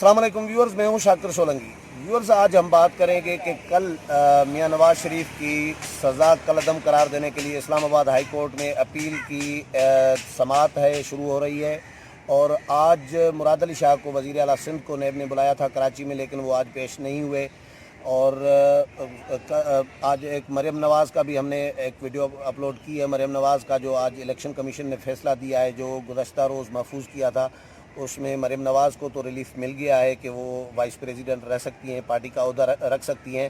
السلام علیکم ویورز، میں ہوں شاکر سولنگی۔ ویورز، آج ہم بات کریں گے کہ کل میاں نواز شریف کی سزا کالعدم قرار دینے کے لیے اسلام آباد ہائی کورٹ میں اپیل کی سماعت شروع ہو رہی ہے، اور آج مراد علی شاہ کو وزیر اعلیٰ سندھ کو نیب نے بلایا تھا کراچی میں، لیکن وہ آج پیش نہیں ہوئے۔ اور آج ایک مریم نواز کا بھی ہم نے ایک ویڈیو اپلوڈ کی ہے، مریم نواز کا، جو آج الیکشن کمیشن نے فیصلہ دیا ہے جو گزشتہ روز محفوظ کیا تھا، اس میں مریم نواز کو تو ریلیف مل گیا ہے کہ وہ وائس پریزیڈنٹ رہ سکتی ہیں، پارٹی کا عہدہ رکھ سکتی ہیں۔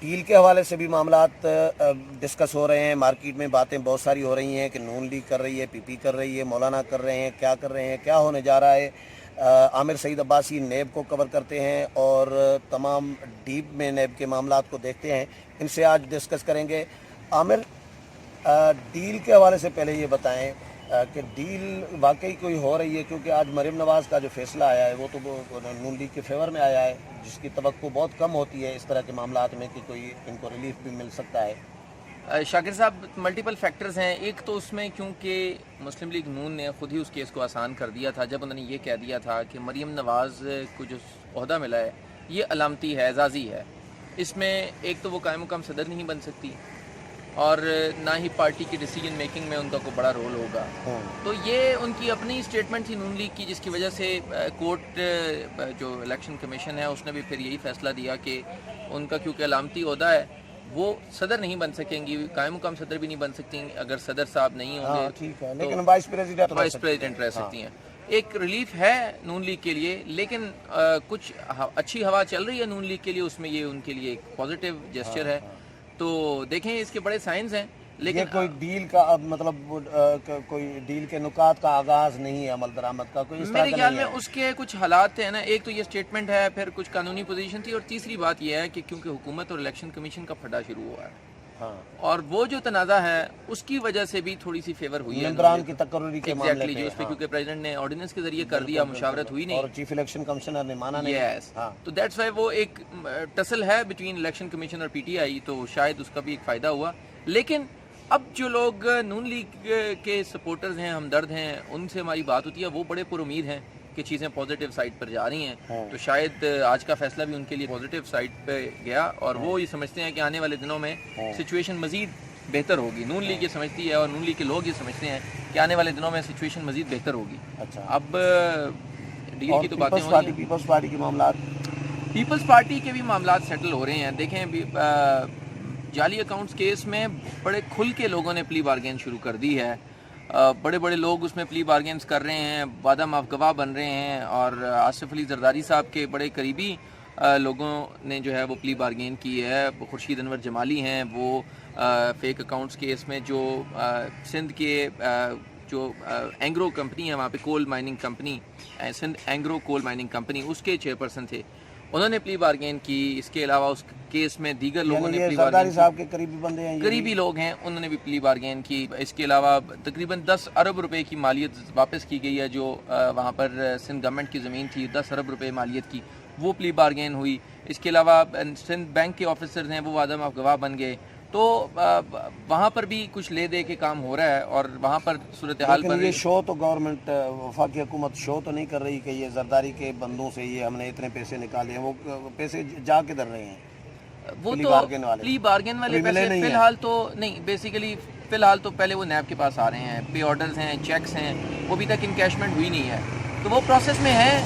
ڈیل کے حوالے سے بھی معاملات ڈسکس ہو رہے ہیں، مارکیٹ میں باتیں بہت ساری ہو رہی ہیں کہ نون لیگ کر رہی ہے، پی پی کر رہی ہے، مولانا کر رہے ہیں، کیا کر رہے ہیں، کیا ہونے جا رہا ہے۔ عامر سعید عباسی نیب کو کور کرتے ہیں اور تمام ڈیپ میں نیب کے معاملات کو دیکھتے ہیں، ان سے آج ڈسکس کریں گے۔ عامر، ڈیل کے حوالے سے پہلے یہ بتائیں کہ ڈیل واقعی کوئی ہو رہی ہے، کیونکہ آج مریم نواز کا جو فیصلہ آیا ہے وہ تو نون لیگ کے فیور میں آیا ہے، جس کی توقع بہت کم ہوتی ہے اس طرح کے معاملات میں کہ کوئی ان کو ریلیف بھی مل سکتا ہے۔ شاکر صاحب، ملٹیپل فیکٹرز ہیں۔ ایک تو اس میں کیونکہ مسلم لیگ نون نے خود ہی اس کیس کو آسان کر دیا تھا جب انہوں نے یہ کہہ دیا تھا کہ مریم نواز کو جو عہدہ ملا ہے یہ علامتی ہے، اعزازی ہے، اس میں ایک تو وہ قائم مقام صدر نہیں بن سکتی اور نہ ہی پارٹی کی ڈیسیجن میکنگ میں ان کا کوئی بڑا رول ہوگا۔ تو یہ ان کی اپنی اسٹیٹمنٹ تھی نون لیگ کی، جس کی وجہ سے کورٹ جو الیکشن کمیشن ہے اس نے بھی پھر یہی فیصلہ دیا کہ ان کا کیونکہ علامتی عہدہ ہے وہ صدر نہیں بن سکیں گی، قائم مقام صدر بھی نہیں بن سکتی، اگر صدر صاحب نہیں ہوں گے لیکن وائس پریزیڈنٹ رہ سکتی ہیں۔ ایک ریلیف ہے نون لیگ کے لیے، لیکن کچھ اچھی ہوا چل رہی ہے نون لیگ کے لیے، اس میں یہ ان کے لیے ایک پازیٹیو جیسچر ہے۔ تو دیکھیں اس کے بڑے سائنز ہیں، لیکن کوئی ڈیل کا مطلب کوئی ڈیل کے نکات کا آغاز نہیں ہے، عمل درآمد کا کوئی اس طرح میرے خیال میں اس کے کچھ حالات ہیں نا۔ ایک تو یہ سٹیٹمنٹ ہے، پھر کچھ قانونی پوزیشن تھی، اور تیسری بات یہ ہے کہ کیونکہ حکومت اور الیکشن کمیشن کا پھڈا شروع ہوا ہے، اور وہ جو تنازع ہے اس کی وجہ سے بھی تھوڑی سی فیور ہوئی ہے ممبران کی تقرری کے معاملے جو اس پہ کیونکہ پریزیڈنٹ نے آرڈیننس کے ذریعے کر دیا، مشاورت ہوئی نہیں اور چیف الیکشن کمشنر نے مانا نہیں۔ یس، تو دیٹس وائی وہ ایک ٹسل ہے بٹوین الیکشن کمیشن اور پی ٹی آئی، تو شاید اس کا بھی ایک فائدہ ہوا۔ لیکن اب جو لوگ نون لیگ کے سپورٹرز ہیں، ہمدرد ہیں، ان سے ہماری بات ہوتی ہے، وہ بڑے پر امید ہیں کہ چیزیں پازیٹیو سائڈ پر جا رہی ہیں، تو شاید آج کا فیصلہ بھی ان کے لیے پازیٹیو سائڈ پہ گیا، اور وہ یہ سمجھتے ہیں کہ آنے والے دنوں میں سچویشن مزید بہتر ہوگی۔ نون لیگ یہ سمجھتی ہے اور نون لیگ کے لوگ یہ سمجھتے ہیں کہ آنے والے دنوں میں سچویشن مزید بہتر ہوگی۔ اب ڈیل کی تو باتیں ہو رہی ہیں، پیپلز پارٹی کے معاملات، پیپلز پارٹی کے بھی معاملات سیٹل ہو رہے ہیں۔ دیکھیں جعلی اکاؤنٹس کیس میں بڑے کھل کے لوگوں نے پلی بارگین شروع کر دی ہے، بڑے بڑے لوگ اس میں پلی بارگینز کر رہے ہیں، وعدہ معاف گواہ بن رہے ہیں، اور آصف علی زرداری صاحب کے بڑے قریبی لوگوں نے جو ہے وہ پلی بارگین کی ہے۔ خورشید انور جمالی ہیں، وہ فیک اکاؤنٹس کیس میں جو سندھ کے جو اینگرو کمپنی ہے وہاں پہ کول مائننگ کمپنی، سندھ اینگرو کول مائننگ کمپنی، اس کے چیئرپرسن تھے، انہوں نے پلی بارگین کی۔ اس کے علاوہ اس کیس میں دیگر لوگوں نے پلی بارگین صاحب کے قریبی بندے ہیں، قریبی لوگ ہیں، انہوں نے بھی پلی بارگین کی۔ اس کے علاوہ تقریباً 10 ارب روپے کی مالیت واپس کی گئی ہے، جو وہاں پر سندھ گورنمنٹ کی زمین تھی، 10 ارب روپے مالیت کی، وہ پلی بارگین ہوئی۔ اس کے علاوہ سندھ بینک کے آفیسرز ہیں، وہ وعدہ معاف گواہ بن گئے، تو وہاں پر بھی کچھ لے دے کے کام ہو رہا ہے، اور وہاں پر صورتحال پر یہ شو تو گورنمنٹ وفاقی حکومت شو تو نہیں کر رہی کہ یہ زرداری کے بندوں سے یہ ہم نے اتنے پیسے نکالے ہیں، وہ پیسے جا کے در رہے ہیں، وہ تو پلی بارگین والے پیسے فی الحال تو نہیں، بیسیکلی فی الحال تو پہلے وہ نیب کے پاس آ رہے ہیں، پے آرڈرز ہیں، چیکس ہیں، وہ ابھی تک انکیشمنٹ ہوئی نہیں ہے، تو وہ پروسیس میں ہے،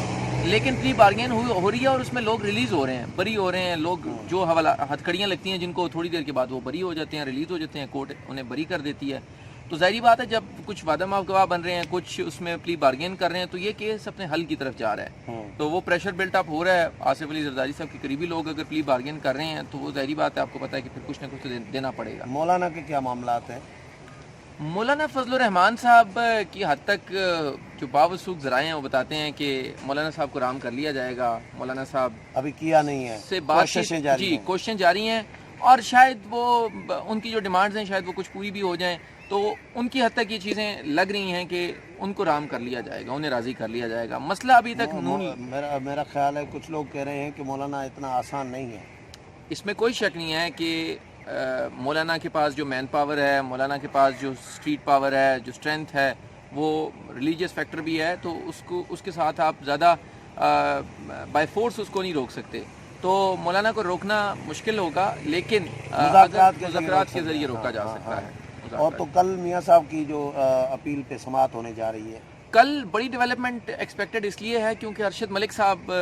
لیکن پلی بارگین ہو رہی ہے، اور اس میں لوگ ریلیز ہو رہے ہیں، بری ہو رہے ہیں لوگ، جو ہتھ کڑیاں لگتی ہیں جن کو تھوڑی دیر کے بعد وہ بری ہو جاتے ہیں، ریلیز ہو جاتے ہیں، کورٹ انہیں بری کر دیتی ہے۔ تو ظاہری بات ہے جب کچھ وعدہ معاف گواہ بن رہے ہیں، کچھ اس میں پلی بارگین کر رہے ہیں، تو یہ کیس اپنے حل کی طرف جا رہا ہے، تو وہ پریشر بلٹ اپ ہو رہا ہے۔ آصف علی زرداری صاحب کے قریبی لوگ اگر پلی بارگین کر رہے ہیں تو وہ ظاہری بات ہے، آپ کو پتہ ہے کہ پھر کچھ نہ کچھ دینا پڑے گا۔ مولانا کے کیا معاملات ہیں؟ مولانا فضل الرحمان صاحب کی حد تک جو باوثوق ذرائع ہیں وہ بتاتے ہیں کہ مولانا صاحب کو رام کر لیا جائے گا، مولانا صاحب ابھی کیا نہیں ہے، سے کوششیں جاری ہیں، اور شاید وہ ان کی جو ڈیمانڈز ہیں شاید وہ کچھ پوری بھی ہو جائیں، تو ان کی حد تک یہ چیزیں لگ رہی ہیں کہ ان کو رام کر لیا جائے گا، انہیں راضی کر لیا جائے گا۔ مسئلہ ابھی تک میرا خیال ہے کچھ لوگ کہہ رہے ہیں کہ مولانا اتنا آسان نہیں ہے۔ اس میں کوئی شک نہیں ہے کہ مولانا کے پاس جو مین پاور ہے، مولانا کے پاس جو اسٹریٹ پاور ہے، جو اسٹرینتھ ہے، وہ ریلیجیس فیکٹر بھی ہے، تو اس کے ساتھ آپ زیادہ بائی فورس اس کو نہیں روک سکتے. تو مولانا کو روکنا مشکل ہوگا, لیکن مذاکرات کے ذریعے روکا جا سکتا ہے. اور تو کل میاں صاحب کی جو اپیل پہ سماعت ہونے جا رہی ہے, کل بڑی ڈیولپمنٹ ایکسپیکٹڈ اس لیے ہے کیونکہ ارشد ملک صاحب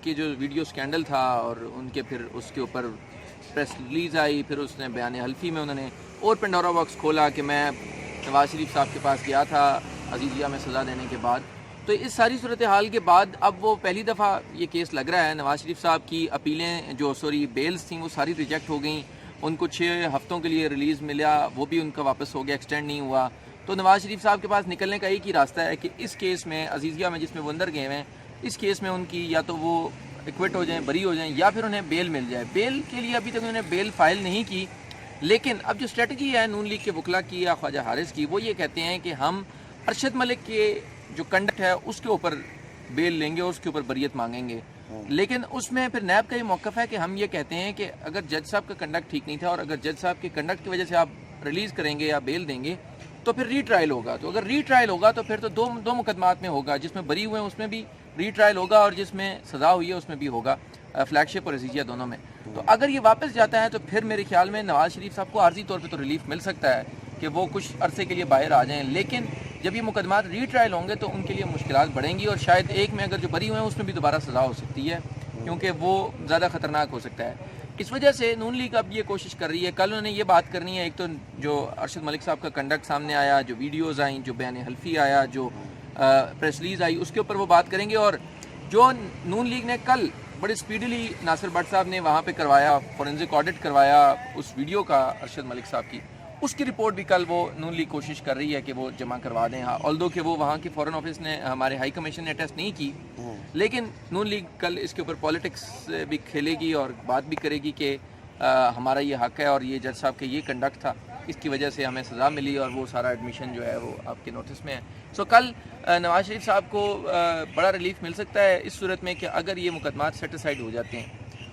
کی جو ویڈیو سکینڈل تھا اور ان کے پھر اس کے اوپر پریس ریلیز آئی, پھر اس نے بیان حلفی میں انہوں نے اور پنڈورا باکس کھولا کہ میں نواز شریف صاحب کے پاس گیا تھا عزیزیہ میں سزا دینے کے بعد. تو اس ساری صورتحال کے بعد اب وہ پہلی دفعہ یہ کیس لگ رہا ہے. نواز شریف صاحب کی اپیلیں جو بیلز تھیں وہ ساری ریجیکٹ ہو گئیں. ان کو 6 ہفتوں کے لیے ریلیز ملا, وہ بھی ان کا واپس ہو گیا, ایکسٹینڈ نہیں ہوا. تو نواز شریف صاحب کے پاس نکلنے کا ایک ہی راستہ ہے کہ اس کیس میں عزیزیہ میں جس میں وہ اندر گئے ہیں, اس کیس میں ان کی یا تو وہ ایکوٹ ہو جائیں, بری ہو جائیں, یا پھر انہیں بیل مل جائے. بیل کے لیے ابھی تک انہوں نے بیل فائل نہیں کی, لیکن اب جو اسٹریٹجی ہے نون لیگ کے وکلا کی یا خواجہ حارث کی, وہ یہ کہتے ہیں کہ ہم ارشد ملک کے جو کنڈکٹ ہے اس کے اوپر بیل لیں گے اور اس کے اوپر بریت مانگیں گے. لیکن اس میں پھر نیب کا یہ موقف ہے کہ ہم یہ کہتے ہیں کہ اگر جج صاحب کا کنڈکٹ ٹھیک نہیں تھا اور اگر جج صاحب کے کنڈکٹ کی وجہ سے آپ ریلیز کریں گے یا بیل دیں گے تو پھر ری ٹرائل ہوگا. تو اگر ری ٹرائل ہوگا تو پھر تو دو مقدمات میں ہوگا, جس میں بری ہوئے ہیں اس میں بھی ری ٹرائل ہوگا اور جس میں سزا ہوئی ہے اس میں بھی ہوگا, فلیگ شپ اور عزیزیہ دونوں میں. تو اگر یہ واپس جاتا ہے تو پھر میرے خیال میں نواز شریف صاحب کو عارضی طور پہ تو ریلیف مل سکتا ہے کہ وہ کچھ عرصے کے لیے باہر آ جائیں, لیکن جب یہ مقدمات ری ٹرائل ہوں گے تو ان کے لیے مشکلات بڑھیں گی, اور شاید ایک میں اگر جو بری ہوئے ہیں اس میں بھی دوبارہ سزا ہو سکتی ہے کیونکہ وہ زیادہ خطرناک ہو سکتا ہے. اس وجہ سے نون لیگ اب یہ کوشش کر رہی ہے, کل انہوں نے یہ بات کرنی ہے, ایک تو جو ارشد ملک صاحب کا کنڈکٹ سامنے آیا, جو ویڈیوز آئیں, جو بیان حلفی آیا, جو پریس ریلیز آئی, اس کے اوپر وہ بات کریں گے. اور جو نون لیگ نے کل بڑے سپیڈلی ناصر بٹ صاحب نے وہاں پہ کروایا, فورنزک آڈٹ کروایا اس ویڈیو کا ارشد ملک صاحب کی, اس کی رپورٹ بھی کل وہ نون لیگ کوشش کر رہی ہے کہ وہ جمع کروا دیں. آلدو کہ وہ وہاں کے فورن آفس نے, ہمارے ہائی کمیشن نے ٹیسٹ نہیں کی, لیکن نون لیگ کل اس کے اوپر پالیٹکس بھی کھیلے گی اور بات بھی کرے گی کہ ہمارا یہ حق ہے اور یہ جج صاحب کے یہ کنڈکٹ تھا, اس کی وجہ سے ہمیں سزا ملی اور وہ سارا ایڈمیشن جو ہے وہ آپ کے نوٹس میں ہے. سو کل نواز شریف صاحب کو بڑا ریلیف مل سکتا ہے اس صورت میں کہ اگر یہ مقدمات سیٹسفائڈ ہو جاتے ہیں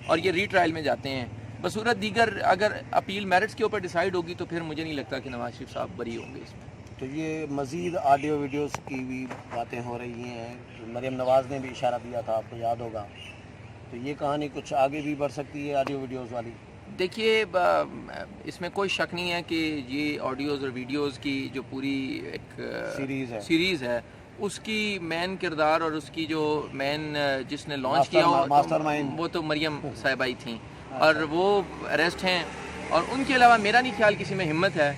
اور یہ ری ٹرائل میں جاتے ہیں. بصورت دیگر اگر اپیل میرٹس کے اوپر ڈیسائیڈ ہوگی تو پھر مجھے نہیں لگتا کہ نواز شریف صاحب بری ہوں گے اس میں. تو یہ مزید آڈیو ویڈیوز کی بھی باتیں ہو رہی ہیں, مریم نواز نے بھی اشارہ دیا تھا, آپ کو یاد ہوگا. تو یہ کہانی کچھ آگے بھی بڑھ سکتی ہے آڈیو ویڈیوز والی. دیکھیے اس میں کوئی شک نہیں ہے کہ یہ آڈیوز اور ویڈیوز کی جو پوری ایک سیریز ہے اس کی مین کردار اور اس کی جو مین جس نے لانچ کیا وہ تو مریم صاحبہ ہی تھیں, اور وہ اریسٹ ہیں. اور ان کے علاوہ میرا نہیں خیال کسی میں ہمت ہے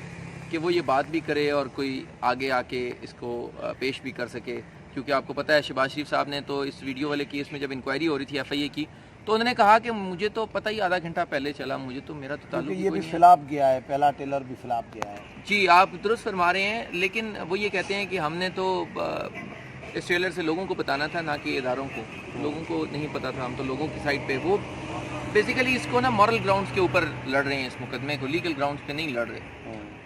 کہ وہ یہ بات بھی کرے اور کوئی آگے آ کے اس کو پیش بھی کر سکے, کیونکہ آپ کو پتہ ہے شہباز شریف صاحب نے تو اس ویڈیو والے کیس میں جب انکوائری ہو رہی تھی ایف آئی اے کی, تو انہوں نے کہا کہ مجھے تو پتہ ہی آدھا گھنٹہ پہلے چلا, مجھے تو میرا تو تعلق یہ بھی فلاپ گیا ہے, پہلا ٹیلر بھی فلاپ گیا ہے. جی آپ درست فرما رہے ہیں, لیکن وہ یہ کہتے ہیں کہ ہم نے تو اس ٹریلر سے لوگوں کو بتانا تھا نہ کہ اداروں کو, لوگوں کو نہیں پتا تھا, ہم تو لوگوں کی سائڈ پہ. وہ بیسیکلی اس کو نا مورل گراؤنڈز کے اوپر لڑ رہے ہیں, اس مقدمے کو لیگل گراؤنڈز پہ نہیں لڑ رہے.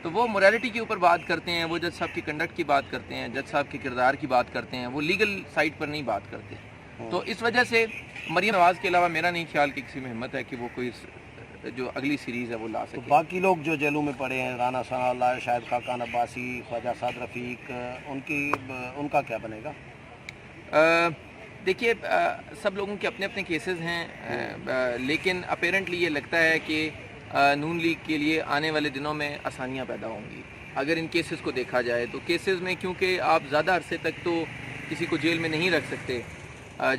تو وہ موریلٹی کے اوپر بات کرتے ہیں, وہ جج صاحب کی کنڈکٹ کی بات کرتے ہیں, جج صاحب کے کردار کی بات کرتے ہیں, وہ لیگل سائڈ پر نہیں بات کرتے. تو اس وجہ سے مریم نواز کے علاوہ میرا نہیں خیال کہ کسی میں ہمت ہے کہ وہ کوئی جو اگلی سیریز ہے وہ لا سکے. باقی لوگ جو جیلوں میں پڑے ہیں, رانا ثناء اللہ, شاہد خاقان عباسی, خواجہ سعد رفیق, ان کا کیا بنے گا؟ دیکھیے سب لوگوں کے اپنے اپنے کیسز ہیں, لیکن اپیرنٹلی یہ لگتا ہے کہ نون لیگ کے لیے آنے والے دنوں میں آسانیاں پیدا ہوں گی اگر ان کیسز کو دیکھا جائے. تو کیسز میں کیونکہ آپ زیادہ عرصے تک تو کسی کو جیل میں نہیں رکھ سکتے,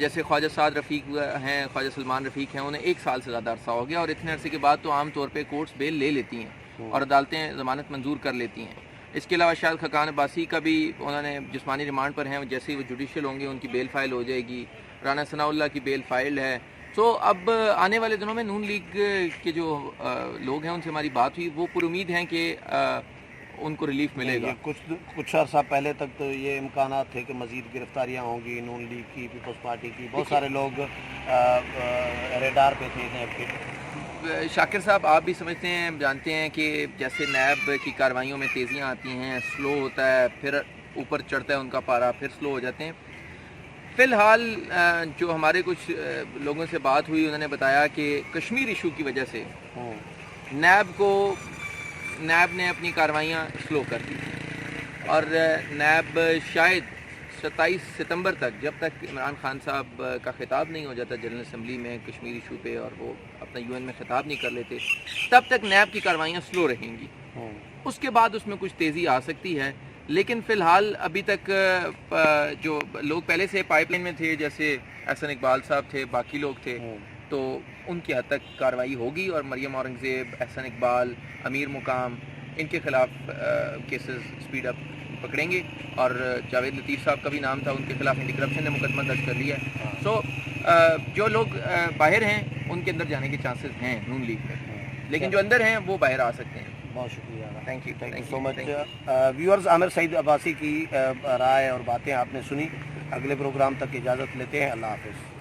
جیسے خواجہ سعد رفیق ہیں, خواجہ سلمان رفیق ہیں, انہیں 1 سال سے زیادہ عرصہ ہو گیا, اور اتنے عرصے کے بعد تو عام طور پہ کورٹس بیل لے لیتی ہیں اور عدالتیں ضمانت منظور کر لیتی ہیں. اس کے علاوہ شاہد خاقان عباسی کا بھی انہوں نے جسمانی ریمانڈ پر ہیں, جیسے ہی وہ جوڈیشل ہوں گے ان کی بیل فائل ہو جائے گی. رانا ثناء اللہ کی بیل فائلڈ ہے. تو اب آنے والے دنوں میں نون لیگ کے جو لوگ ہیں ان سے ہماری بات ہوئی, وہ پر امید ہیں کہ ان کو ریلیف ملے گا. کچھ عرصہ پہلے تک تو یہ امکانات تھے کہ مزید گرفتاریاں ہوں گی نون لیگ کی, پیپلز پارٹی کی, بہت سارے لوگ ریڈار پہ تھے نیب کے. شاکر صاحب آپ بھی سمجھتے ہیں, جانتے ہیں کہ جیسے نیب کی کارروائیوں میں تیزیاں آتی ہیں, سلو ہوتا ہے, پھر اوپر چڑھتا ہے ان کا پارا, پھر سلو ہو جاتے ہیں. فی الحال جو ہمارے کچھ لوگوں سے بات ہوئی انہوں نے بتایا کہ کشمیر ایشو کی وجہ سے نیب نے اپنی کارروائیاں سلو کر دی, اور نیب شاید 27 ستمبر تک، جب تک عمران خان صاحب کا خطاب نہیں ہو جاتا جنرل اسمبلی میں کشمیر ایشو پہ اور وہ اپنا یو این میں خطاب نہیں کر لیتے، تب تک نیب کی کاروائیاں سلو رہیں گی. اس کے بعد اس میں کچھ تیزی آ سکتی ہے، لیکن فی الحال ابھی تک جو لوگ پہلے سے پائپ لائن میں تھے، جیسے احسن اقبال صاحب تھے، باقی لوگ تھے، تو ان کی حد تک کارروائی ہوگی. اور مریم اورنگزیب، احسن اقبال، امیر مقام، ان کے خلاف کیسز سپیڈ اپ پکڑیں گے. اور جاوید لطیف صاحب کا بھی نام تھا، ان کے خلاف اینٹی کرپشن نے مقدمہ درج کر لیا ہے. سو جو لوگ باہر ہیں ان کے اندر جانے کے چانسز ہیں نون لیگ میں، لیکن جو اندر ہیں وہ باہر آ سکتے ہیں. بہت شکریہ. Thank you so much. Viewers, Aamir Saeed Abbasi کی رائے اور باتیں آپ نے سنی. اگلے پروگرام تک اجازت لیتے ہیں. اللہ حافظ.